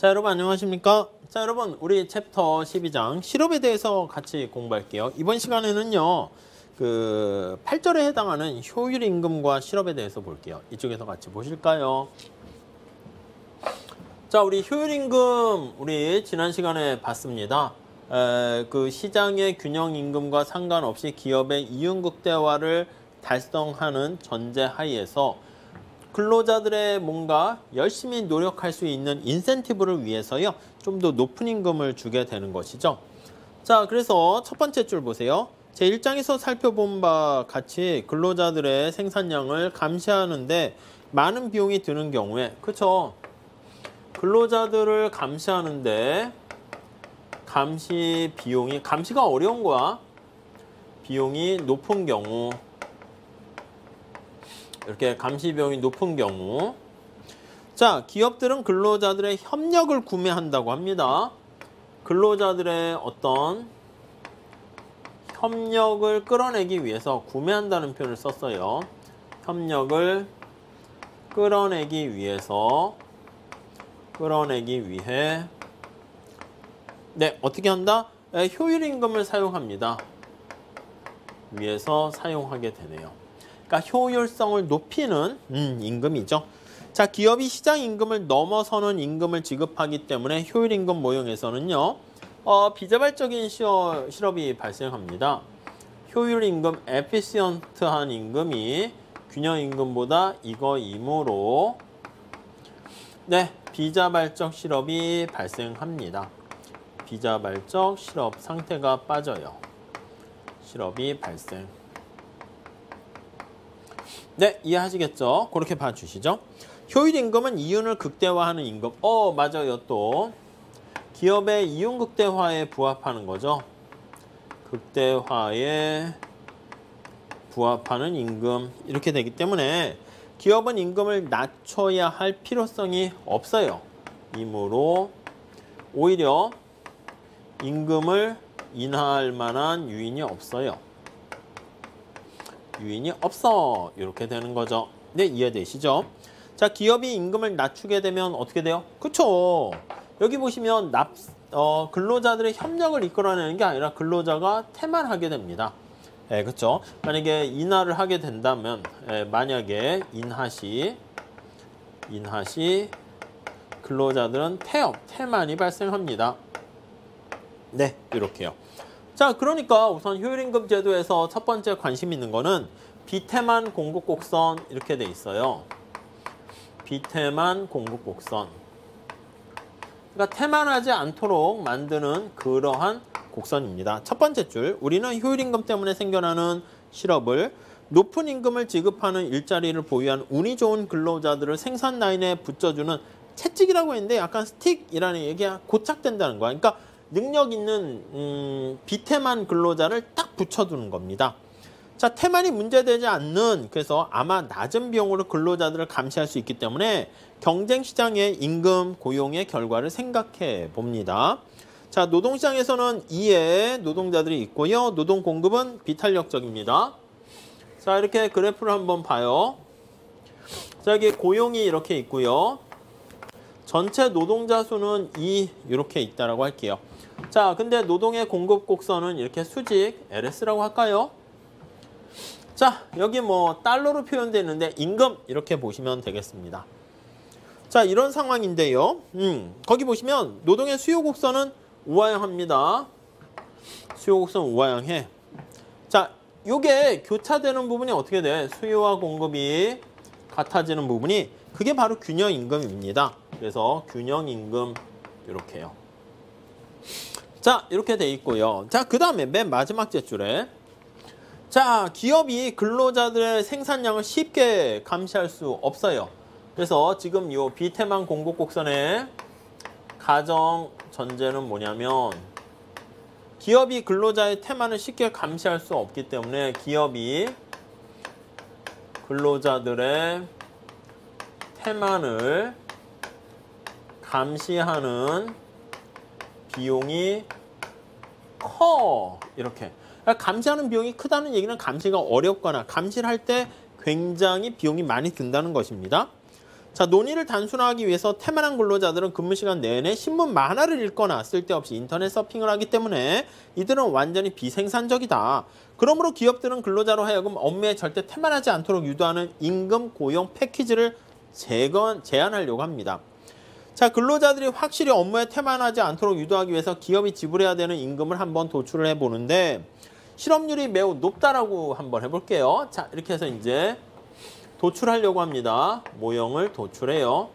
자, 여러분 안녕하십니까? 자, 여러분 우리 챕터 12장 실업에 대해서 같이 공부할게요. 이번 시간에는요. 8절에 해당하는 효율 임금과 실업에 대해서 볼게요. 이쪽에서 같이 보실까요? 자, 우리 효율 임금 우리 지난 시간에 봤습니다. 시장의 균형 임금과 상관없이 기업의 이윤 극대화를 달성하는 전제 하에서 근로자들의 뭔가 열심히 노력할 수 있는 인센티브를 위해서요. 좀 더 높은 임금을 주게 되는 것이죠. 자, 그래서 첫 번째 줄 보세요. 제1장에서 살펴본 바와 같이 근로자들의 생산량을 감시하는데 많은 비용이 드는 경우에, 그쵸? 근로자들을 감시하는데 감시 비용이, 감시가 어려운 거야. 비용이 높은 경우, 이렇게 감시 비용이 높은 경우, 자, 기업들은 근로자들의 협력을 구매한다고 합니다. 근로자들의 어떤 협력을 끌어내기 위해서 구매한다는 표현을 썼어요. 협력을 끌어내기 위해 네, 어떻게 한다? 효율 임금을 사용합니다. 위해서 사용하게 되네요. 그러니까 효율성을 높이는 임금이죠. 자, 기업이 시장 임금을 넘어서는 임금을 지급하기 때문에 효율 임금 모형에서는요. 비자발적인 실업이 발생합니다. 효율 임금, 에피시언트한 임금이 균형 임금보다 이거이므로 네, 비자발적 실업이 발생합니다. 비자발적 실업 상태가 빠져요. 실업이 발생. 네, 이해하시겠죠? 그렇게 봐주시죠. 효율 임금은 이윤을 극대화하는 임금. 맞아요. 또 기업의 이윤 극대화에 부합하는 거죠. 극대화에 부합하는 임금. 이렇게 되기 때문에 기업은 임금을 낮춰야 할 필요성이 없어요. 이므로 오히려 임금을 인하할 만한 요인이 없어요. 요인이 없어. 이렇게 되는 거죠. 네, 이해되시죠? 자, 기업이 임금을 낮추게 되면 어떻게 돼요? 그쵸? 여기 보시면 근로자들의 협력을 이끌어내는 게 아니라 근로자가 태만하게 됩니다. 예, 그쵸? 만약에 인하를 하게 된다면, 만약에 인하시 근로자들은 태만이 발생합니다. 네, 이렇게요. 자, 그러니까 우선 효율임금 제도에서 첫 번째 관심 있는 거는 비태만 공급곡선 이렇게 돼 있어요. 비태만 공급곡선. 그러니까 태만하지 않도록 만드는 그러한 곡선입니다. 첫 번째 줄, 우리는 효율임금 때문에 생겨나는 실업을 높은 임금을 지급하는 일자리를 보유한 운이 좋은 근로자들을 생산 라인에 붙여주는 채찍이라고 했는데 약간 스틱이라는 얘기가 고착된다는 거야. 그러니까 능력 있는 비태만 근로자를 딱 붙여두는 겁니다. 자, 태만이 문제되지 않는, 그래서 아마 낮은 비용으로 근로자들을 감시할 수 있기 때문에 경쟁시장의 임금 고용의 결과를 생각해 봅니다. 자, 노동시장에서는 이에 노동자들이 있고요. 노동 공급은 비탄력적입니다. 자, 이렇게 그래프를 한번 봐요. 자, 여기 고용이 이렇게 있고요. 전체 노동자 수는 이렇게 있다라고 할게요. 자, 근데 노동의 공급 곡선은 이렇게 수직 LS라고 할까요? 자, 여기 뭐 달러로 표현되어 있는데 임금 이렇게 보시면 되겠습니다. 자, 이런 상황인데요. 거기 보시면 노동의 수요 곡선은 우하향합니다. 수요 곡선 우하향해. 자, 요게 교차되는 부분이 어떻게 돼? 수요와 공급이 같아지는 부분이 그게 바로 균형 임금입니다. 그래서 균형 임금 이렇게요. 자, 이렇게 돼 있고요. 자, 그 다음에 맨 마지막 제줄에 자, 기업이 근로자들의 생산량을 쉽게 감시할 수 없어요. 그래서 지금 요 비태만 공급 곡선의 가정 전제는 뭐냐면 기업이 근로자의 태만을 쉽게 감시할 수 없기 때문에 기업이 근로자들의 태만을 감시하는 비용이 커. 이렇게. 감시하는 비용이 크다는 얘기는 감시가 어렵거나 감시를 할 때 굉장히 비용이 많이 든다는 것입니다. 자, 논의를 단순화하기 위해서 태만한 근로자들은 근무 시간 내내 신문 만화를 읽거나 쓸데없이 인터넷 서핑을 하기 때문에 이들은 완전히 비생산적이다. 그러므로 기업들은 근로자로 하여금 업무에 절대 태만하지 않도록 유도하는 임금 고용 패키지를 제안하려고 합니다. 자, 근로자들이 확실히 업무에 태만하지 않도록 유도하기 위해서 기업이 지불해야 되는 임금을 한번 도출을 해보는데 실업률이 매우 높다라고 한번 해볼게요. 자, 이렇게 해서 이제 도출하려고 합니다. 모형을 도출해요.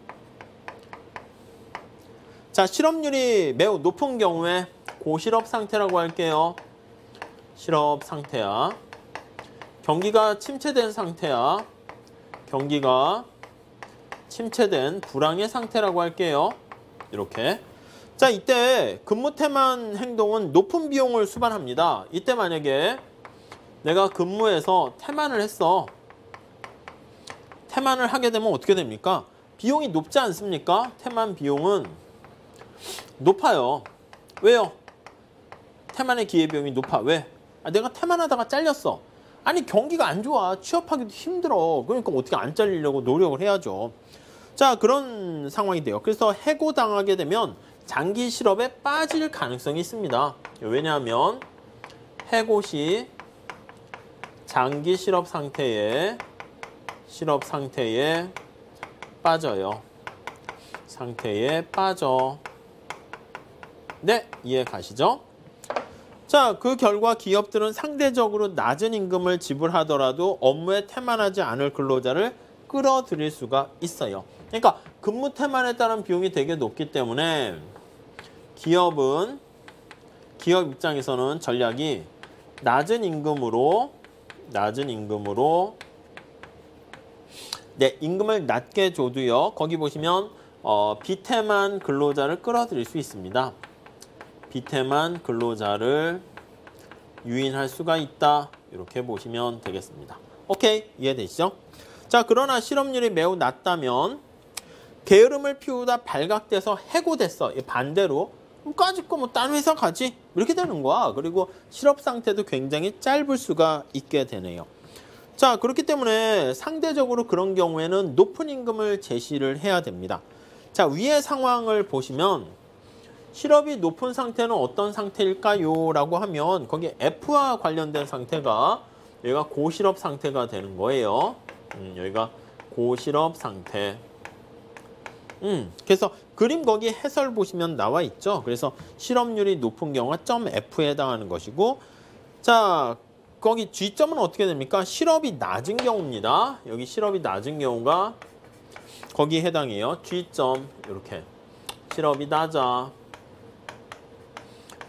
자, 실업률이 매우 높은 경우에 고실업 상태라고 할게요. 실업 상태야. 경기가 침체된 상태야. 경기가 침체된 불황의 상태라고 할게요. 이렇게. 자, 이때 근무 태만 행동은 높은 비용을 수반합니다. 이때 만약에 내가 근무에서 태만을 했어. 태만을 하게 되면 어떻게 됩니까? 비용이 높지 않습니까? 태만 비용은 높아요. 왜요? 태만의 기회비용이 높아. 왜? 내가 태만하다가 잘렸어. 아니, 경기가 안 좋아. 취업하기도 힘들어. 그러니까 어떻게 안 잘리려고 노력을 해야죠. 자, 그런 상황이 돼요. 그래서 해고당하게 되면 장기 실업에 빠질 가능성이 있습니다. 왜냐하면 해고 시 장기 실업 상태에 빠져요. 상태에 빠져. 네, 이해 가시죠? 자, 그 결과 기업들은 상대적으로 낮은 임금을 지불하더라도 업무에 태만하지 않을 근로자를 끌어들일 수가 있어요. 그러니까 근무 태만에 따른 비용이 되게 높기 때문에 기업 입장에서는 전략이 낮은 임금으로 네, 임금을 낮게 줘도요. 거기 보시면 비태만 근로자를 끌어들일 수 있습니다. 비태만 근로자를 유인할 수가 있다. 이렇게 보시면 되겠습니다. 오케이, 이해되시죠? 자, 그러나 실업률이 매우 낮다면 게으름을 피우다 발각돼서 해고됐어. 반대로 까짓 거 뭐 딴 회사 가지? 이렇게 되는 거야. 그리고 실업 상태도 굉장히 짧을 수가 있게 되네요. 자, 그렇기 때문에 상대적으로 그런 경우에는 높은 임금을 제시를 해야 됩니다. 자, 위의 상황을 보시면 실업이 높은 상태는 어떤 상태일까요? 라고 하면 거기 F와 관련된 상태가 여기가 고실업 상태가 되는 거예요. 여기가 고실업 상태. 그래서 그림 거기 해설 보시면 나와 있죠. 그래서 실업률이 높은 경우가 점 F에 해당하는 것이고, 자, 거기 G점은 어떻게 됩니까? 실업이 낮은 경우입니다. 여기 실업이 낮은 경우가 거기에 해당해요. G점 이렇게 실업이 낮아.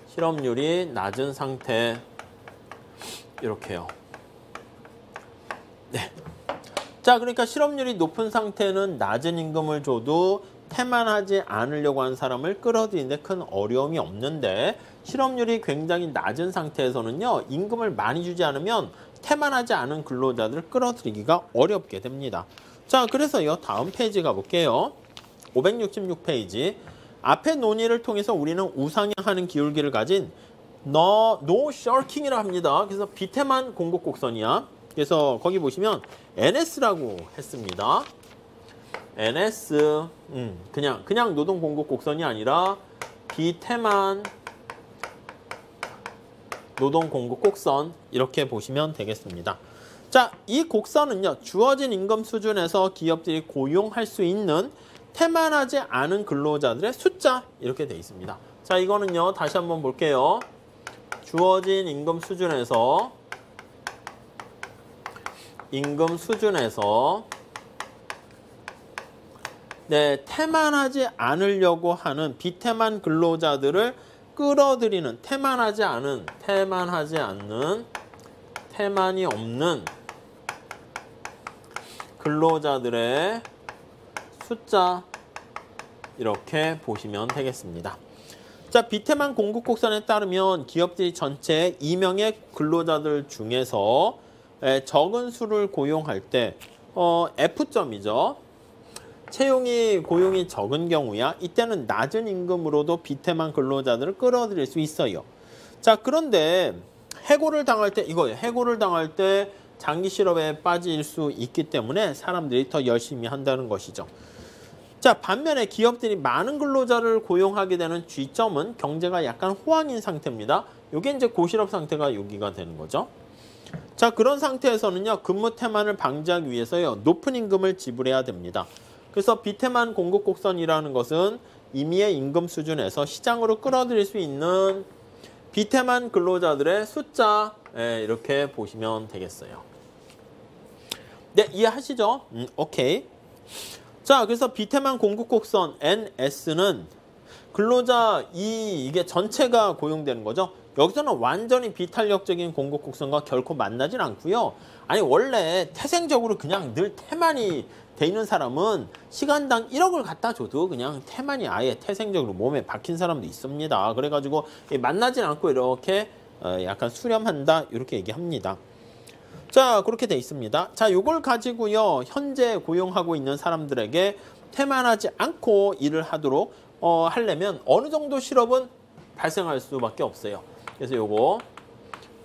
실업률이 낮은 상태 이렇게요. 네. 자, 그러니까 실업률이 높은 상태는 낮은 임금을 줘도 태만하지 않으려고 하는 사람을 끌어들이는데 큰 어려움이 없는데 실업률이 굉장히 낮은 상태에서는요. 임금을 많이 주지 않으면 태만하지 않은 근로자들을 끌어들이기가 어렵게 됩니다. 자, 그래서요. 다음 페이지 가볼게요. 566페이지. 앞의 논의를 통해서 우리는 우상향하는 기울기를 가진 no shirking이라고 합니다. 그래서 비태만 공급 곡선이야. 그래서 거기 보시면 NS라고 했습니다. NS, 그냥 노동 공급 곡선이 아니라 비태만 노동 공급 곡선 이렇게 보시면 되겠습니다. 자, 이 곡선은요. 주어진 임금 수준에서 기업들이 고용할 수 있는 태만하지 않은 근로자들의 숫자 이렇게 되어 있습니다. 자, 이거는요. 다시 한번 볼게요. 주어진 임금 수준에서 네, 태만하지 않으려고 하는 비태만 근로자들을 끌어들이는 태만하지 않는 태만이 없는 근로자들의 숫자 이렇게 보시면 되겠습니다. 자, 비태만 공급 곡선에 따르면 기업들이 전체 2명의 근로자들 중에서 적은 수를 고용할 때 F점이죠. 고용이 적은 경우야. 이때는 낮은 임금으로도 비태만 근로자들을 끌어들일 수 있어요. 자, 그런데 해고를 당할 때 이거예요. 해고를 당할 때 장기 실업에 빠질 수 있기 때문에 사람들이 더 열심히 한다는 것이죠. 자, 반면에 기업들이 많은 근로자를 고용하게 되는 G점은 경제가 약간 호황인 상태입니다. 이게 이제 고실업 상태가 여기가 되는 거죠. 자, 그런 상태에서는요, 근무 태만을 방지하기 위해서요, 높은 임금을 지불해야 됩니다. 그래서 비태만 공급 곡선이라는 것은 임의의 임금 수준에서 시장으로 끌어들일 수 있는 비태만 근로자들의 숫자, 이렇게 보시면 되겠어요. 네, 이해하시죠? 오케이. 자, 그래서 비태만 공급 곡선 NS는 근로자 이게 전체가 고용되는 거죠. 여기서는 완전히 비탄력적인 공급 곡선과 결코 만나진 않고요. 아니, 원래 태생적으로 그냥 늘 태만이 돼 있는 사람은 시간당 1억을 갖다 줘도 그냥 태만이 아예 태생적으로 몸에 박힌 사람도 있습니다. 그래가지고 만나진 않고 이렇게 약간 수렴한다 이렇게 얘기합니다. 자, 그렇게 돼 있습니다. 자, 요걸 가지고요, 현재 고용하고 있는 사람들에게 태만하지 않고 일을 하도록 하려면 어느 정도 실업은 발생할 수밖에 없어요. 그래서 요거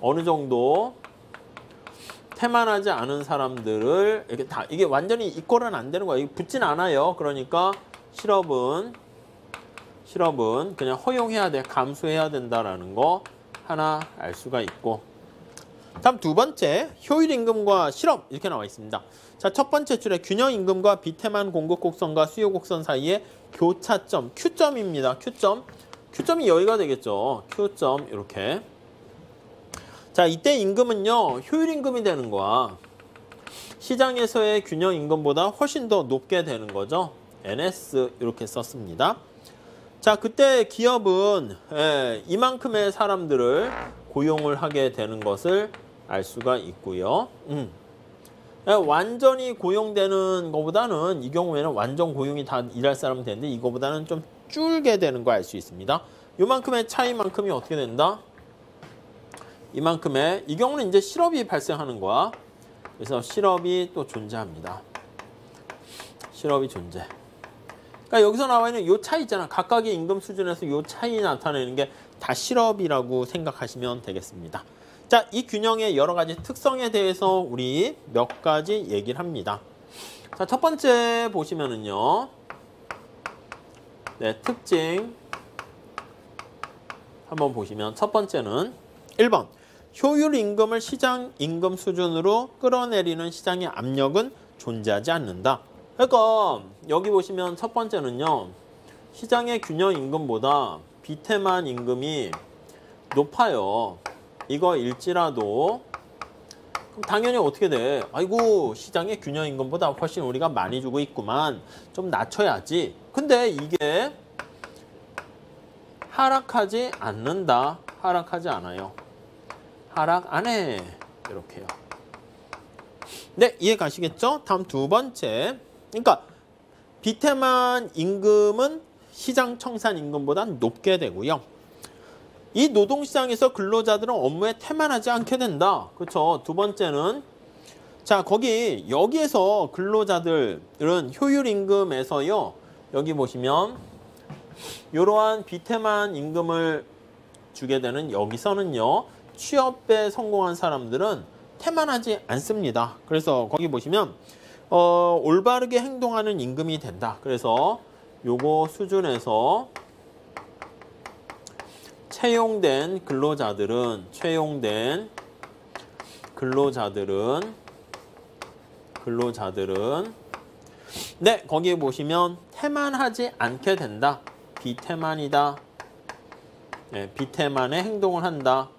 어느 정도 태만하지 않은 사람들을 이렇게 다, 이게 완전히 이꼴은 안 되는 거예요. 이게 붙진 않아요. 그러니까 실업은 그냥 허용해야 돼, 감수해야 된다라는 거 하나 알 수가 있고. 다음 두 번째, 효율 임금과 실업 이렇게 나와 있습니다. 자, 첫 번째 줄에 균형 임금과 비태만 공급 곡선과 수요 곡선 사이에 교차점, Q점입니다. Q점이 여기가 되겠죠. Q점 이렇게. 자, 이때 임금은요, 효율 임금이 되는 거야. 시장에서의 균형 임금보다 훨씬 더 높게 되는 거죠. NS 이렇게 썼습니다. 자, 그때 기업은 이만큼의 사람들을 고용을 하게 되는 것을 알 수가 있고요. 완전히 고용되는 것보다는, 이 경우에는 완전 고용이 다 일할 사람은 되는데 이거보다는 좀 줄게 되는 거 알 수 있습니다. 요만큼의 차이만큼이 어떻게 된다? 이만큼의, 이 경우는 이제 실업이 발생하는 거야. 그래서 실업이 또 존재합니다. 실업이 존재. 그러니까 여기서 나와 있는 요 차이 있잖아. 각각의 임금 수준에서 요 차이 나타내는 게 다 실업이라고 생각하시면 되겠습니다. 자, 이 균형의 여러 가지 특성에 대해서 우리 몇 가지 얘기를 합니다. 자, 첫 번째 보시면은요. 네, 특징 한번 보시면 첫 번째는 1번. 효율 임금을 시장 임금 수준으로 끌어내리는 시장의 압력은 존재하지 않는다. 그러니까 여기 보시면 첫 번째는요. 시장의 균형 임금보다 비태만 임금이 높아요. 이거일지라도 그럼 당연히 어떻게 돼? 아이고, 시장의 균형 임금보다 훨씬 우리가 많이 주고 있구만. 좀 낮춰야지. 근데 이게 하락하지 않는다. 하락하지 않아요. 하락 안 해. 이렇게요. 네, 이해 가시겠죠? 다음 두 번째. 그러니까 비태만 임금은 시장 청산 임금보다 높게 되고요. 이 노동시장에서 근로자들은 업무에 태만하지 않게 된다. 그렇죠? 두 번째는 자, 여기에서 근로자들은 효율 임금에서요. 여기 보시면 이러한 비태만 임금을 주게 되는 여기서는요. 취업에 성공한 사람들은 태만하지 않습니다. 그래서 거기 보시면 올바르게 행동하는 임금이 된다. 그래서 요거 수준에서 채용된 근로자들은 네, 거기에 보시면 태만하지 않게 된다. 비태만이다. 네, 비태만의 행동을 한다.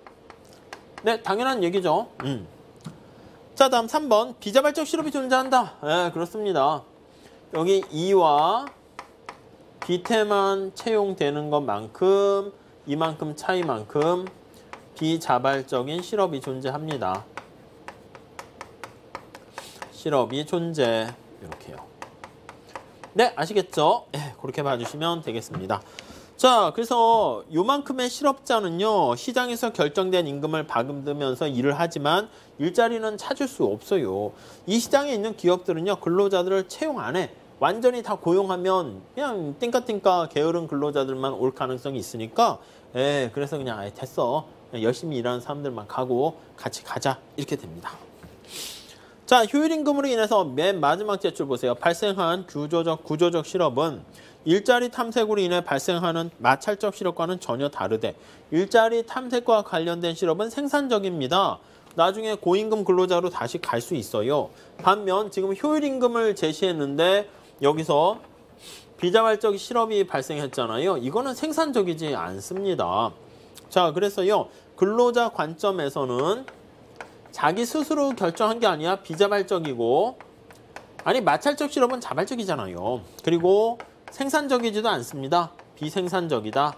네, 당연한 얘기죠. 자, 다음 3번. 비자발적 실업이 존재한다. 네, 그렇습니다. 여기 2와 비태만 채용되는 것만큼 이만큼 차이만큼 비자발적인 실업이 존재합니다. 실업이 존재. 이렇게요. 네, 아시겠죠? 네, 그렇게 봐주시면 되겠습니다. 자, 그래서 요만큼의 실업자는요, 시장에서 결정된 임금을 받으면서 일을 하지만 일자리는 찾을 수 없어요. 이 시장에 있는 기업들은요, 근로자들을 채용 안 해. 완전히 다 고용하면 그냥 띵까띵까 게으른 근로자들만 올 가능성이 있으니까, 그래서 그냥 됐어. 열심히 일하는 사람들만 가고 같이 가자. 이렇게 됩니다. 자, 자, 효율임금으로 인해서 맨 마지막 제출 보세요. 발생한 구조적 실업은 일자리 탐색으로 인해 발생하는 마찰적 실업과는 전혀 다르되 일자리 탐색과 관련된 실업은 생산적입니다. 나중에 고임금 근로자로 다시 갈 수 있어요. 반면 지금 효율임금을 제시했는데 여기서 비자발적 실업이 발생했잖아요. 이거는 생산적이지 않습니다. 자, 그래서요. 근로자 관점에서는 자기 스스로 결정한 게 아니야 비자발적이고 아니 마찰적 실업은 자발적이잖아요. 그리고 생산적이지도 않습니다. 비생산적이다.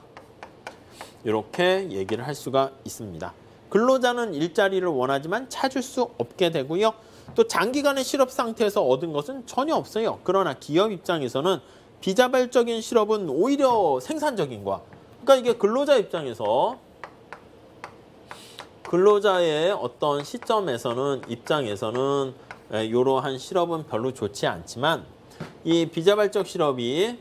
이렇게 얘기를 할 수가 있습니다. 근로자는 일자리를 원하지만 찾을 수 없게 되고요. 또 장기간의 실업 상태에서 얻은 것은 전혀 없어요. 그러나 기업 입장에서는 비자발적인 실업은 오히려 생산적인 거야. 그러니까 이게 근로자 입장에서 근로자의 어떤 입장에서는 이러한 실업은 별로 좋지 않지만 이 비자발적 실업이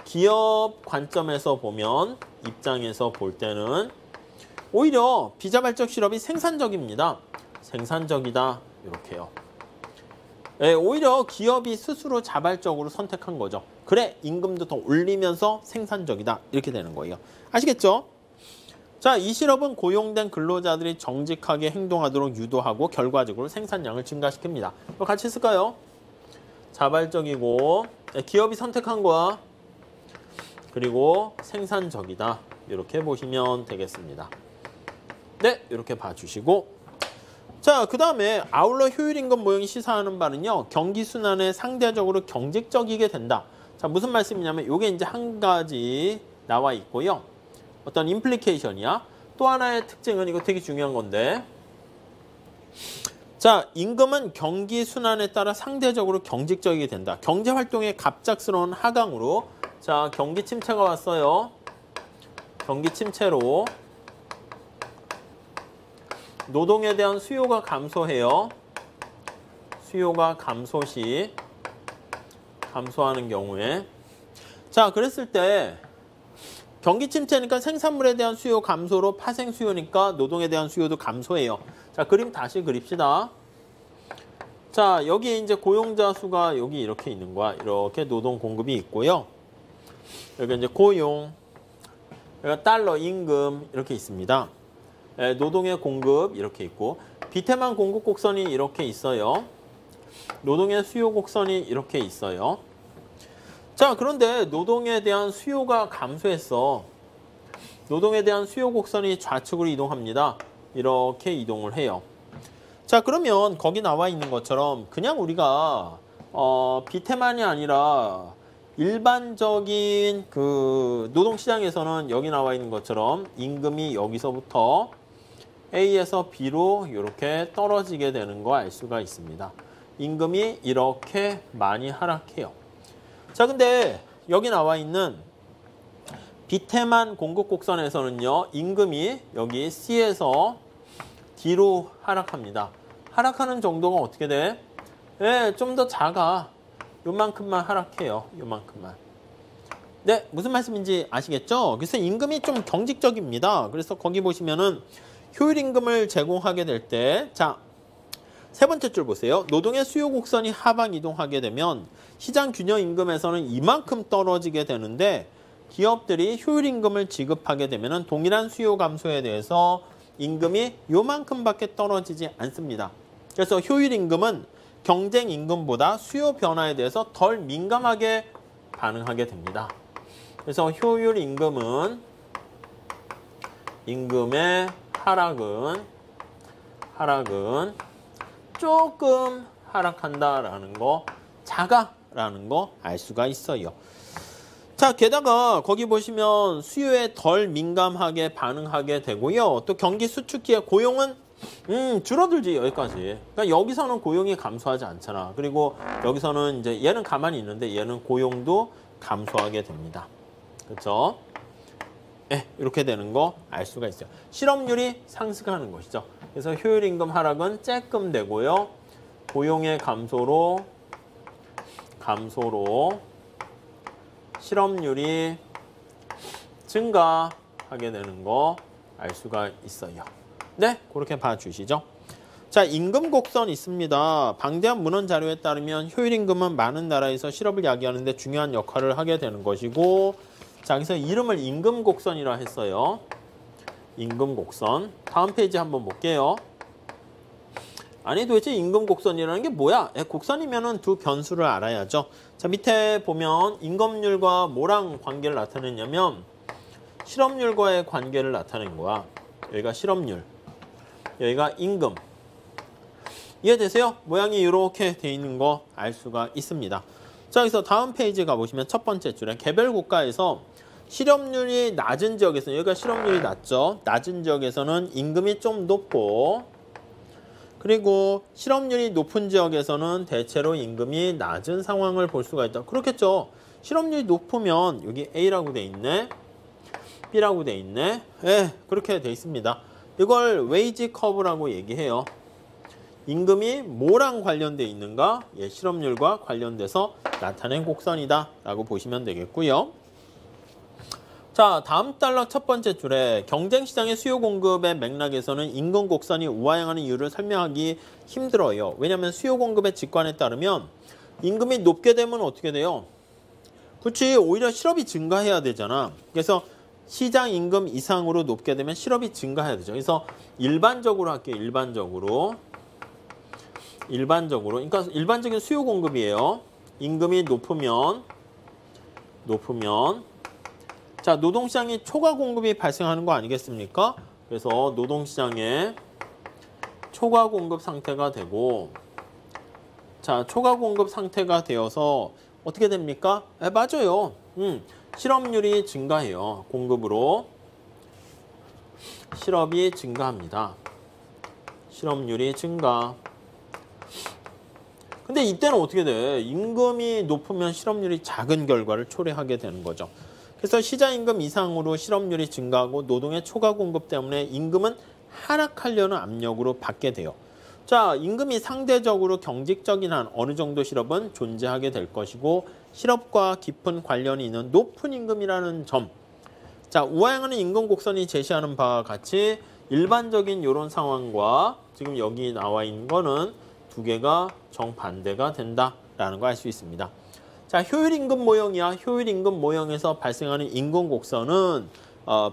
기업 관점에서 보면 입장에서 볼 때는 오히려 비자발적 실업이 생산적입니다. 생산적이다 이렇게요. 오히려 기업이 스스로 자발적으로 선택한 거죠. 그래 임금도 더 올리면서 생산적이다 이렇게 되는 거예요. 아시겠죠? 자, 이 실업은 고용된 근로자들이 정직하게 행동하도록 유도하고 결과적으로 생산량을 증가시킵니다. 이거 같이 쓸까요? 자발적이고 기업이 선택한 거야. 그리고 생산적이다. 이렇게 보시면 되겠습니다. 네, 이렇게 봐주시고 자, 그 다음에 아울러 효율임금 모형이 시사하는 바는요. 경기순환에 상대적으로 경직적이게 된다. 자, 무슨 말씀이냐면 이게 이제 한 가지 나와 있고요. 어떤 임플리케이션이야. 또 하나의 특징은 이거 되게 중요한 건데 자, 임금은 경기 순환에 따라 상대적으로 경직적이게 된다. 경제활동의 갑작스러운 하강으로 자, 경기 침체가 왔어요. 경기 침체로 노동에 대한 수요가 감소해요. 수요가 감소하는 경우에 자, 그랬을 때 경기 침체니까 생산물에 대한 수요 감소로 파생 수요니까 노동에 대한 수요도 감소해요. 자, 그림 다시 그립시다. 자, 여기 이제 고용자 수가 여기 이렇게 있는 거야. 이렇게 노동 공급이 있고요. 여기 이제 고용, 여기 달러 임금 이렇게 있습니다. 노동의 공급 이렇게 있고 비태만 공급 곡선이 이렇게 있어요. 노동의 수요 곡선이 이렇게 있어요. 자, 그런데 노동에 대한 수요가 감소했어. 노동에 대한 수요 곡선이 좌측으로 이동합니다. 이렇게 이동을 해요. 자, 그러면 거기 나와 있는 것처럼 그냥 우리가 비태만이 아니라 일반적인 그 노동시장에서는 여기 나와 있는 것처럼 임금이 여기서부터 A에서 B로 이렇게 떨어지게 되는 거 알 수가 있습니다. 임금이 이렇게 많이 하락해요. 자, 근데 여기 나와 있는 비태만 공급 곡선에서는요. 임금이 여기 C에서 D로 하락합니다. 하락하는 정도가 어떻게 돼? 좀 더 작아. 요만큼만 하락해요. 요만큼만. 네, 무슨 말씀인지 아시겠죠? 그래서 임금이 좀 경직적입니다. 그래서 거기 보시면은 효율임금을 제공하게 될 때, 자, 세 번째 줄 보세요. 노동의 수요 곡선이 하방 이동하게 되면 시장 균형 임금에서는 이만큼 떨어지게 되는데 기업들이 효율임금을 지급하게 되면 동일한 수요 감소에 대해서 임금이 요만큼밖에 떨어지지 않습니다. 그래서 효율임금은 경쟁임금보다 수요 변화에 대해서 덜 민감하게 반응하게 됩니다. 그래서 효율임금은 임금의 하락은 조금 하락한다라는 거, 작아라는 거 알 수가 있어요. 자, 게다가 거기 보시면 수요에 덜 민감하게 반응하게 되고요. 또 경기 수축기의 고용은 줄어들지 여기까지. 그러니까 여기서는 고용이 감소하지 않잖아. 그리고 여기서는 이제 얘는 가만히 있는데 얘는 고용도 감소하게 됩니다. 그렇죠? 네, 이렇게 되는 거 알 수가 있어요. 실업률이 상승하는 것이죠. 그래서 효율임금 하락은 쬐끔 되고요. 고용의 감소로 실업률이 증가하게 되는 거 알 수가 있어요. 네, 그렇게 봐주시죠. 자, 임금 곡선 있습니다. 방대한 문헌 자료에 따르면 효율임금은 많은 나라에서 실업을 야기하는데 중요한 역할을 하게 되는 것이고, 자, 여기서 이름을 임금 곡선이라 했어요. 임금 곡선. 다음 페이지 한번 볼게요. 아니 도대체 임금 곡선이라는 게 뭐야? 곡선이면은 두 변수를 알아야죠. 자, 밑에 보면 임금률과 뭐랑 관계를 나타내냐면 실업률과의 관계를 나타낸 거야. 여기가 실업률, 여기가 임금. 이해되세요? 모양이 이렇게 돼 있는 거 알 수가 있습니다. 자, 여기서 다음 페이지 가보시면 첫 번째 줄에 개별 국가에서 실업률이 낮은 지역에서는, 여기가 실업률이 낮죠. 낮은 지역에서는 임금이 좀 높고, 그리고 실업률이 높은 지역에서는 대체로 임금이 낮은 상황을 볼 수가 있다. 그렇겠죠. 실업률이 높으면 여기 A라고 돼 있네, B라고 돼 있네. 그렇게 돼 있습니다. 이걸 웨이지 커브라고 얘기해요. 임금이 뭐랑 관련돼 있는가? 실업률과 관련돼서 나타낸 곡선이다 라고 보시면 되겠고요. 자, 다음 달러 첫 번째 줄에 경쟁시장의 수요 공급의 맥락에서는 임금 곡선이 우하향하는 이유를 설명하기 힘들어요. 왜냐하면 수요 공급의 직관에 따르면 임금이 높게 되면 어떻게 돼요? 그렇지, 오히려 실업이 증가해야 되잖아. 그래서 시장 임금 이상으로 높게 되면 실업이 증가해야 되죠. 그래서 일반적으로 할게요. 일반적으로. 그러니까 일반적인 수요 공급이에요. 임금이 높으면 자, 노동시장이 초과 공급이 발생하는 거 아니겠습니까? 그래서 노동시장에 초과 공급 상태가 되고, 자, 초과 공급 상태가 되어서 어떻게 됩니까? 맞아요. 실업률이 증가해요. 공급으로 실업이 증가합니다. 실업률이 증가. 근데 이때는 어떻게 돼? 임금이 높으면 실업률이 작은 결과를 초래하게 되는 거죠. 그래서 시장임금 이상으로 실업률이 증가하고 노동의 초과 공급 때문에 임금은 하락하려는 압력으로 받게 돼요. 자, 임금이 상대적으로 경직적인 한 어느 정도 실업은 존재하게 될 것이고, 실업과 깊은 관련이 있는 높은 임금이라는 점. 자, 우하향하는 임금 곡선이 제시하는 바와 같이 일반적인 이런 상황과 지금 여기 나와 있는 거는 두 개가 정반대가 된다라는 거 알 수 있습니다. 자, 효율임금 모형이야. 효율임금 모형에서 발생하는 임금 곡선은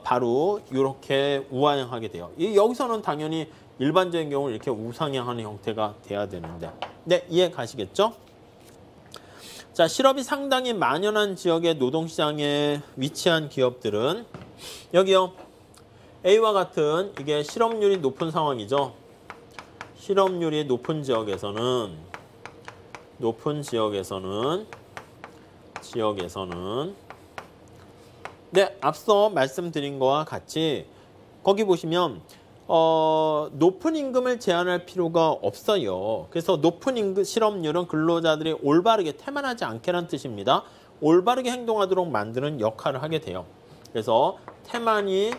바로 이렇게 우하향하게 돼요. 여기서는 당연히 일반적인 경우 이렇게 우상향하는 형태가 돼야 되는데, 네, 이해 가시겠죠? 자, 실업이 상당히 만연한 지역의 노동시장에 위치한 기업들은 여기요, A와 같은 이게 실업률이 높은 상황이죠. 실업률이 높은 지역에서는 네, 앞서 말씀드린 거와 같이 거기 보시면 높은 임금을 제한할 필요가 없어요. 그래서 높은 임금 실업률은 근로자들이 올바르게 태만하지 않게란 뜻입니다. 올바르게 행동하도록 만드는 역할을 하게 돼요. 그래서 태만이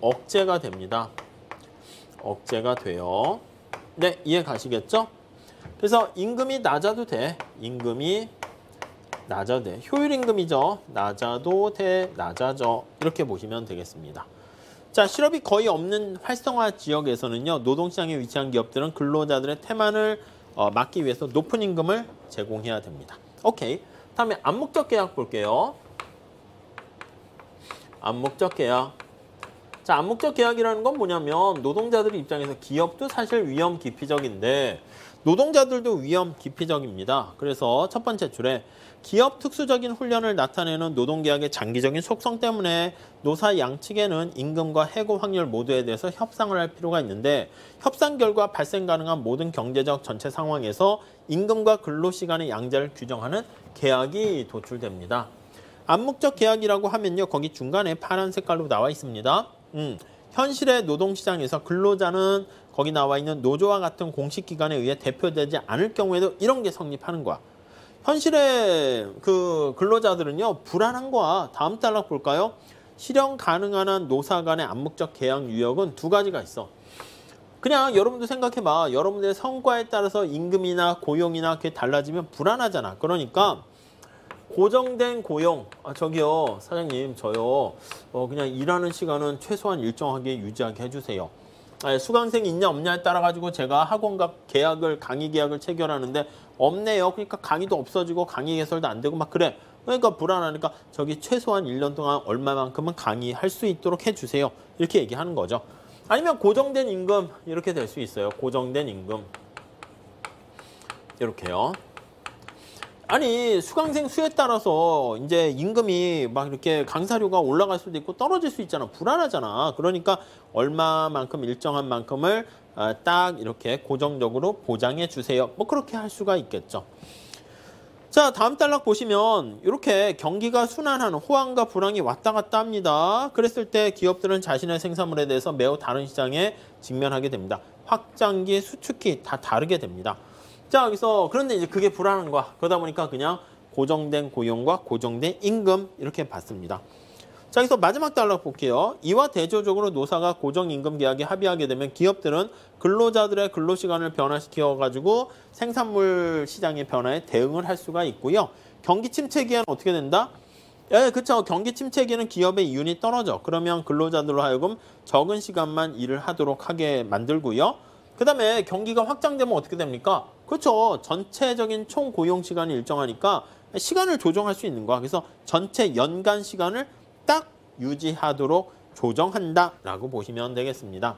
억제가 됩니다. 억제가 돼요. 네, 이해 가시겠죠? 그래서 임금이 낮아도 돼. 효율임금이죠. 낮아도 돼, 낮아져. 이렇게 보시면 되겠습니다. 자, 실업이 거의 없는 활성화 지역에서는요, 노동시장에 위치한 기업들은 근로자들의 태만을 막기 위해서 높은 임금을 제공해야 됩니다. 오케이. 다음에 암묵적 계약 볼게요. 암묵적 계약. 자, 암묵적 계약이라는 건 뭐냐면 노동자들 입장에서 기업도 사실 위험 기피적인데 노동자들도 위험 기피적입니다. 그래서 첫 번째 줄에 기업 특수적인 훈련을 나타내는 노동계약의 장기적인 속성 때문에 노사 양측에는 임금과 해고 확률 모두에 대해서 협상을 할 필요가 있는데, 협상 결과 발생 가능한 모든 경제적 전체 상황에서 임금과 근로시간의 양자를 규정하는 계약이 도출됩니다. 암묵적 계약이라고 하면요, 거기 중간에 파란 색깔로 나와 있습니다. 현실의 노동시장에서 근로자는 거기 나와 있는 노조와 같은 공식기관에 의해 대표되지 않을 경우에도 이런 게 성립하는 거야. 현실의 그 근로자들은요, 불안한 거야. 다음 단락 볼까요? 실현 가능한 한 노사 간의 암묵적 계약 유역은 두 가지가 있어. 그냥 여러분도 생각해봐. 여러분들의 성과에 따라서 임금이나 고용이나 그게 달라지면 불안하잖아. 그러니까 고정된 고용, 저기요 사장님 저요 그냥 일하는 시간은 최소한 일정하게 유지하게 해주세요. 수강생 있냐 없냐에 따라 가지고 제가 학원과 강의 계약을 체결하는데 없네요. 그러니까 강의도 없어지고 강의 개설도 안 되고 막 그래. 그러니까 불안하니까 저기 최소한 1년 동안 얼마만큼은 강의할 수 있도록 해주세요. 이렇게 얘기하는 거죠. 아니면 고정된 임금 이렇게 될 수 있어요. 고정된 임금 이렇게요. 아니 수강생 수에 따라서 이제 임금이 막 이렇게 강사료가 올라갈 수도 있고 떨어질 수 있잖아. 불안하잖아. 그러니까 얼마만큼 일정한 만큼을 딱 이렇게 고정적으로 보장해 주세요. 뭐 그렇게 할 수가 있겠죠. 자, 다음 단락 보시면 이렇게 경기가 순환하는 호황과 불황이 왔다 갔다 합니다. 그랬을 때 기업들은 자신의 생산물에 대해서 매우 다른 시장에 직면하게 됩니다. 확장기, 수축기 다 다르게 됩니다. 자, 여기서 그런데 이제 그게 불안한 거야. 그러다 보니까 그냥 고정된 고용과 고정된 임금 이렇게 봤습니다. 자, 여기서 마지막 단락 볼게요. 이와 대조적으로 노사가 고정임금 계약에 합의하게 되면 기업들은 근로자들의 근로시간을 변화시켜가지고 생산물 시장의 변화에 대응을 할 수가 있고요. 경기 침체기에는 어떻게 된다? 예, 그렇죠. 경기 침체기에는 기업의 이윤이 떨어져. 그러면 근로자들로 하여금 적은 시간만 일을 하도록 하게 만들고요. 그 다음에 경기가 확장되면 어떻게 됩니까? 그렇죠. 전체적인 총 고용 시간이 일정하니까 시간을 조정할 수 있는 거야. 그래서 전체 연간 시간을 딱 유지하도록 조정한다라고 보시면 되겠습니다.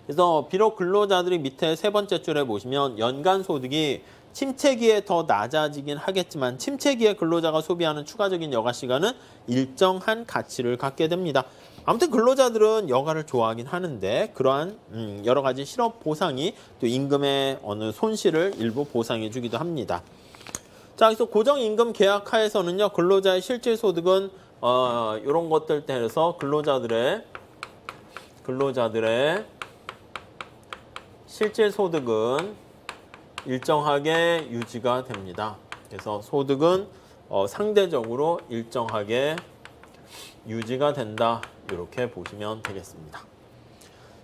그래서 비록 근로자들이 밑에 세 번째 줄에 보시면 연간 소득이 침체기에 더 낮아지긴 하겠지만 침체기에 근로자가 소비하는 추가적인 여가 시간은 일정한 가치를 갖게 됩니다. 아무튼 근로자들은 여가를 좋아하긴 하는데 그러한 여러 가지 실업 보상이 또 임금의 어느 손실을 일부 보상해 주기도 합니다. 자, 그래서 고정임금 계약 하에서는요, 근로자의 실질 소득은 이런 것들 때문에서 근로자들의 실질 소득은 일정하게 유지가 됩니다. 그래서 소득은 상대적으로 일정하게 유지가 된다. 이렇게 보시면 되겠습니다.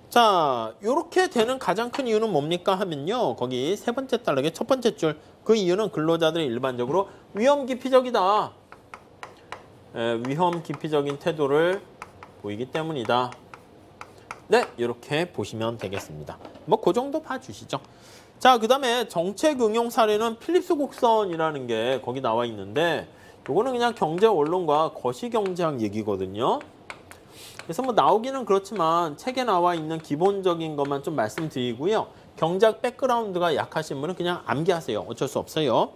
자, 이렇게 되는 가장 큰 이유는 뭡니까 하면요. 거기 세 번째 단락의 첫 번째 줄. 그 이유는 근로자들이 일반적으로 위험기피적이다. 위험기피적인 태도를 보이기 때문이다. 네, 이렇게 보시면 되겠습니다. 뭐 그 정도 봐주시죠. 자, 그 다음에 정책 응용 사례는 필립스 곡선이라는 게 거기 나와 있는데 이거는 그냥 경제 원론과 거시경제학 얘기거든요. 그래서 뭐 나오기는 그렇지만 책에 나와 있는 기본적인 것만 좀 말씀드리고요. 경제학 백그라운드가 약하신 분은 그냥 암기하세요. 어쩔 수 없어요.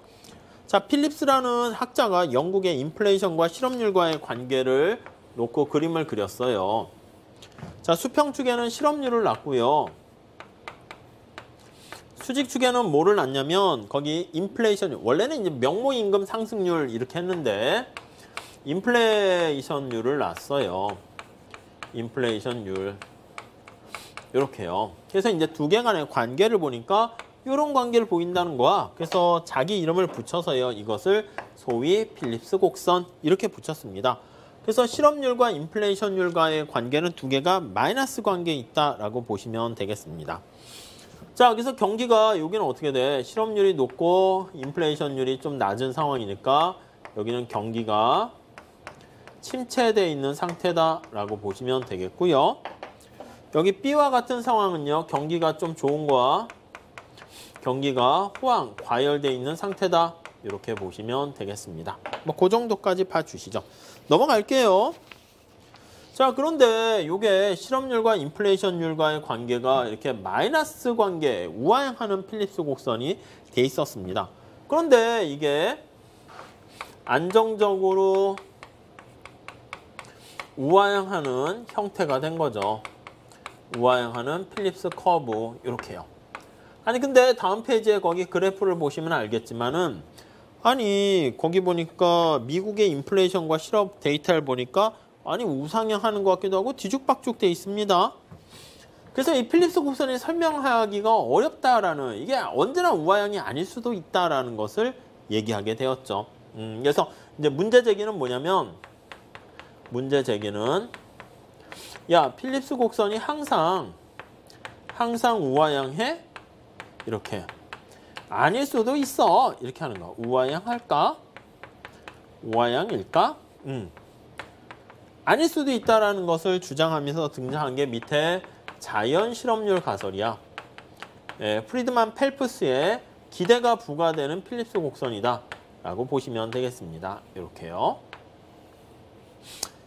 자, 필립스라는 학자가 영국의 인플레이션과 실업률과의 관계를 놓고 그림을 그렸어요. 자, 수평축에는 실업률을 놨고요. 수직축에는 뭐를 놨냐면 거기 인플레이션, 원래는 이제 명목임금 상승률 이렇게 했는데 인플레이션율을 놨어요. 인플레이션율 이렇게요. 그래서 이제 두 개 간의 관계를 보니까 이런 관계를 보인다는 거야. 그래서 자기 이름을 붙여서요. 이것을 소위 필립스 곡선 이렇게 붙였습니다. 그래서 실업률과 인플레이션율과의 관계는 두 개가 마이너스 관계에 있다라고 보시면 되겠습니다. 자, 그래서 경기가 여기는 어떻게 돼? 실업률이 높고 인플레이션율이 좀 낮은 상황이니까 여기는 경기가 침체되어 있는 상태다라고 보시면 되겠고요. 여기 B와 같은 상황은요. 경기가 좀 좋은 거와 경기가 호황, 과열되어 있는 상태다. 이렇게 보시면 되겠습니다. 뭐 그 정도까지 봐주시죠. 넘어갈게요. 자, 그런데 이게 실업률과 인플레이션율과의 관계가 이렇게 마이너스 관계, 우하향하는 필립스 곡선이 돼 있었습니다. 그런데 이게 안정적으로 우하향하는 형태가 된 거죠. 우하향하는 필립스 커브 이렇게요. 아니 근데 다음 페이지에 거기 그래프를 보시면 알겠지만은 아니 거기 보니까 미국의 인플레이션과 실업 데이터를 보니까 아니 우상향하는 것 같기도 하고 뒤죽박죽 돼 있습니다. 그래서 이 필립스 곡선이 설명하기가 어렵다라는, 이게 언제나 우하향이 아닐 수도 있다라는 것을 얘기하게 되었죠. 그래서 이제 문제 제기는 뭐냐면, 문제 제기는 야 필립스 곡선이 항상 우하향해? 이렇게. 아닐 수도 있어. 이렇게 하는 거. 우하향할까? 우하향일까? 아닐 수도 있다라는 것을 주장하면서 등장한 게 밑에 자연 실험률 가설이야. 프리드만 펠프스의 기대가 부과되는 필립스 곡선이다 라고 보시면 되겠습니다. 이렇게요.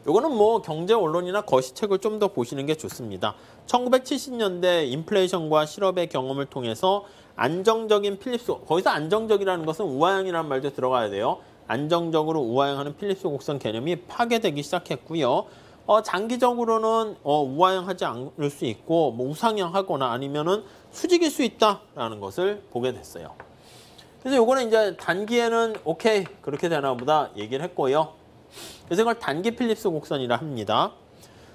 요거는 뭐 경제 언론이나 거시책을 좀 더 보시는 게 좋습니다. 1970년대 인플레이션과 실업의 경험을 통해서 안정적인 필립스, 거기서 안정적이라는 것은 우하향이라는 말도 들어가야 돼요. 안정적으로 우하향하는 필립스 곡선 개념이 파괴되기 시작했고요. 장기적으로는 우하향하지 않을 수 있고 뭐 우상향하거나 아니면은 수직일 수 있다라는 것을 보게 됐어요. 그래서 요거는 이제 단기에는 오케이 그렇게 되나 보다 얘기를 했고요. 그래서 이걸 단기 필립스 곡선이라 합니다.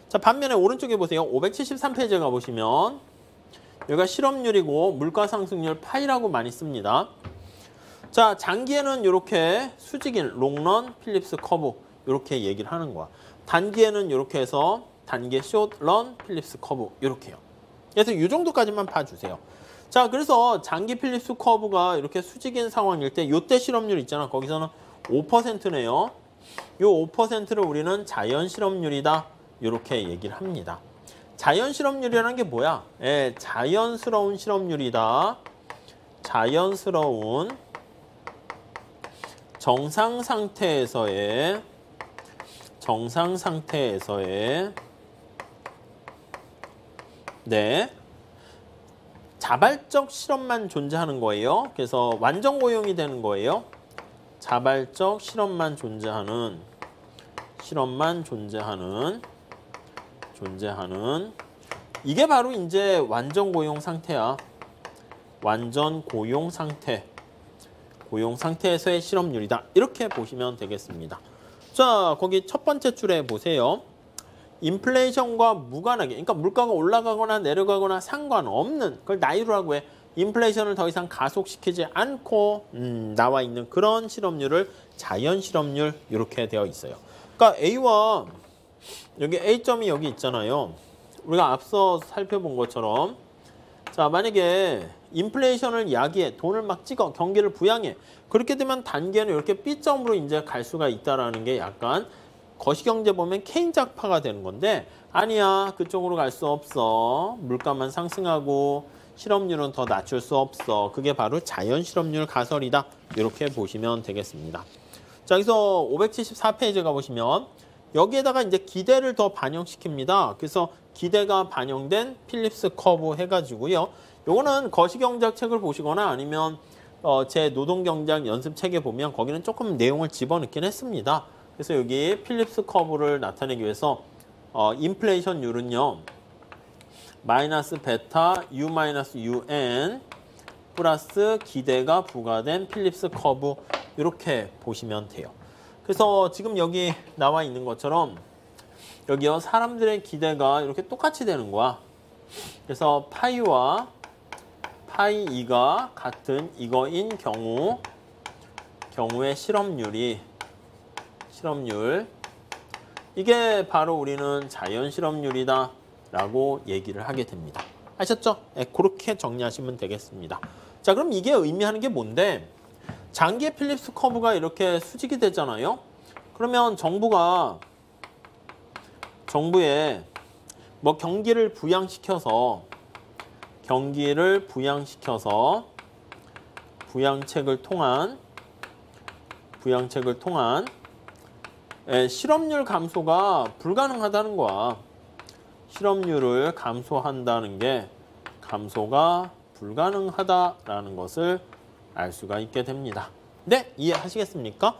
자, 반면에 오른쪽에 보세요. 573페이지에 가보시면 여기가 실업률이고 물가 상승률 파이라고 많이 씁니다. 자, 장기에는 이렇게 수직인 롱런 필립스 커브 이렇게 얘기를 하는 거야. 단기에는 이렇게 해서 단기 숏런 필립스 커브 이렇게요. 그래서 이 정도까지만 봐주세요. 자, 그래서 장기 필립스 커브가 이렇게 수직인 상황일 때 이때 실업률 있잖아. 거기서는 5%네요. 이 5%를 우리는 자연 실업률이다. 이렇게 얘기를 합니다. 자연 실업률이라는 게 뭐야? 자연스러운 실업률이다. 자연스러운 정상 상태에서의 자발적 실업만 존재하는 거예요. 그래서 완전 고용이 되는 거예요. 자발적 실업만 존재하는 이게 바로 이제 완전 고용 상태야. 완전 고용 상태에서의 실업률이다. 이렇게 보시면 되겠습니다. 자, 거기 첫 번째 줄에 보세요. 인플레이션과 무관하게, 그러니까 물가가 올라가거나 내려가거나 상관없는, 그걸 나이로라고 해. 인플레이션을 더 이상 가속시키지 않고 나와 있는 그런 실업률을 자연 실업률 이렇게 되어 있어요. 그러니까 A와 여기 A점이 여기 있잖아요. 우리가 앞서 살펴본 것처럼 자, 만약에 인플레이션을 야기해 돈을 막 찍어 경기를 부양해 그렇게 되면 단기에는 이렇게 B점으로 이제 갈 수가 있다라는 게 약간 거시경제 보면 케인작파가 되는 건데 아니야 그쪽으로 갈 수 없어. 물가만 상승하고 실업률은 더 낮출 수 없어. 그게 바로 자연 실업률 가설이다. 이렇게 보시면 되겠습니다. 자, 여기서 574페이지 가보시면 여기에다가 이제 기대를 더 반영시킵니다. 그래서 기대가 반영된 필립스 커브 해가지고요. 요거는 거시경제학 책을 보시거나 아니면 제 노동경제학 연습책에 보면 거기는 조금 내용을 집어넣긴 했습니다. 그래서 여기 필립스 커브를 나타내기 위해서 인플레이션율은요. 마이너스 베타 U 마이너스 UN 플러스 기대가 부과된 필립스 커브 이렇게 보시면 돼요. 그래서 지금 여기 나와 있는 것처럼 여기요 사람들의 기대가 이렇게 똑같이 되는 거야. 그래서 파이와 파이 2가 같은 이거인 경우의 실업률 이게 바로 우리는 자연 실업률이다 라고 얘기를 하게 됩니다. 아셨죠? 그렇게 정리하시면 되겠습니다. 자, 그럼 이게 의미하는 게 뭔데? 장기의 필립스 커브가 이렇게 수직이 되잖아요. 그러면 정부에 뭐 경기를 부양시켜서 부양책을 통한 실업률 감소가 불가능하다는 거야. 실업률을 감소한다는 게 감소가 불가능하다라는 것을 알 수가 있게 됩니다. 네, 이해하시겠습니까?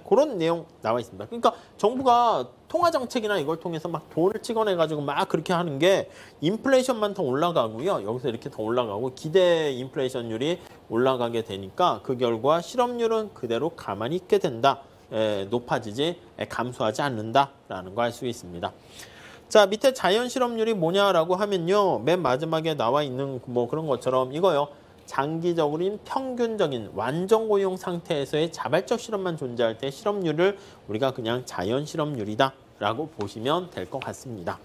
그런 내용 나와 있습니다. 그러니까 정부가 통화정책이나 이걸 통해서 막 돈을 찍어내가지고 막 그렇게 하는 게 인플레이션만 더 올라가고요. 여기서 이렇게 더 올라가고 기대 인플레이션율이 올라가게 되니까 그 결과 실업률은 그대로 가만히 있게 된다. 높아지지 감소하지 않는다라는 거 알 수 있습니다. 자, 밑에 자연 실업률이 뭐냐라고 하면요. 맨 마지막에 나와 있는 뭐 그런 것처럼 이거요. 장기적인 평균적인 완전 고용 상태에서의 자발적 실업만 존재할 때 실업률을 우리가 그냥 자연 실업률이다 라고 보시면 될 것 같습니다.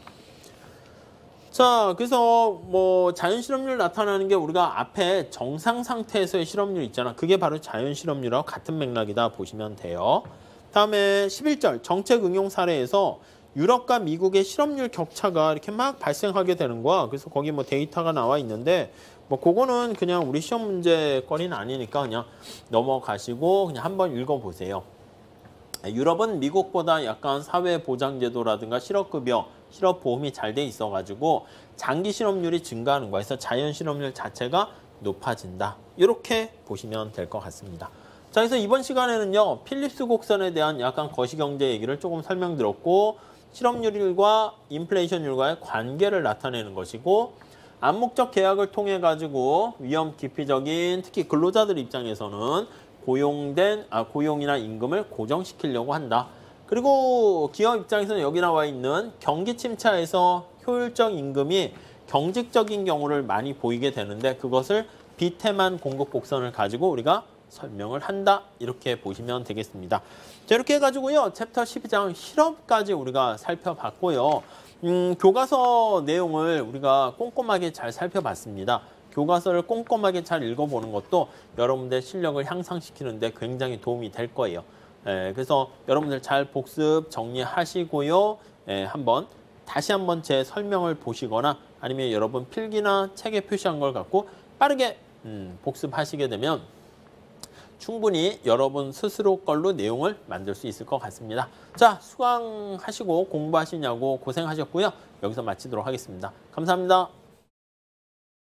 자, 그래서 뭐 자연 실업률 나타나는 게 우리가 앞에 정상 상태에서의 실업률 있잖아. 그게 바로 자연 실업률하고 같은 맥락이다 보시면 돼요. 다음에 11절 정책 응용 사례에서 유럽과 미국의 실업률 격차가 이렇게 막 발생하게 되는 거야. 그래서 거기 뭐 데이터가 나와 있는데 뭐 그거는 그냥 우리 시험 문제거리는 아니니까 그냥 넘어가시고 그냥 한번 읽어보세요. 유럽은 미국보다 약간 사회보장제도라든가 실업급여, 실업보험이 잘 돼 있어가지고 장기 실업률이 증가하는 거야. 그래서 자연 실업률 자체가 높아진다. 이렇게 보시면 될 것 같습니다. 자, 그래서 이번 시간에는요, 필립스 곡선에 대한 약간 거시경제 얘기를 조금 설명드렸고, 실업률과 인플레이션율과의 관계를 나타내는 것이고, 암묵적 계약을 통해 가지고 위험 기피적인 특히 근로자들 입장에서는 고용이나 임금을 고정시키려고 한다. 그리고 기업 입장에서는 여기 나와 있는 경기 침체에서 효율적 임금이 경직적인 경우를 많이 보이게 되는데 그것을 비태만 공급 곡선을 가지고 우리가 설명을 한다. 이렇게 보시면 되겠습니다. 자, 이렇게 해가지고요. 챕터 12장 실업까지 우리가 살펴봤고요. 교과서 내용을 우리가 꼼꼼하게 잘 살펴봤습니다. 교과서를 꼼꼼하게 잘 읽어보는 것도 여러분들 실력을 향상시키는 데 굉장히 도움이 될 거예요. 그래서 여러분들 잘 복습 정리하시고요. 다시 한번 제 설명을 보시거나 아니면 여러분 필기나 책에 표시한 걸 갖고 빠르게 복습하시게 되면 충분히 여러분 스스로 걸로 내용을 만들 수 있을 것 같습니다. 자, 수강하시고 공부하시냐고 고생하셨고요. 여기서 마치도록 하겠습니다. 감사합니다.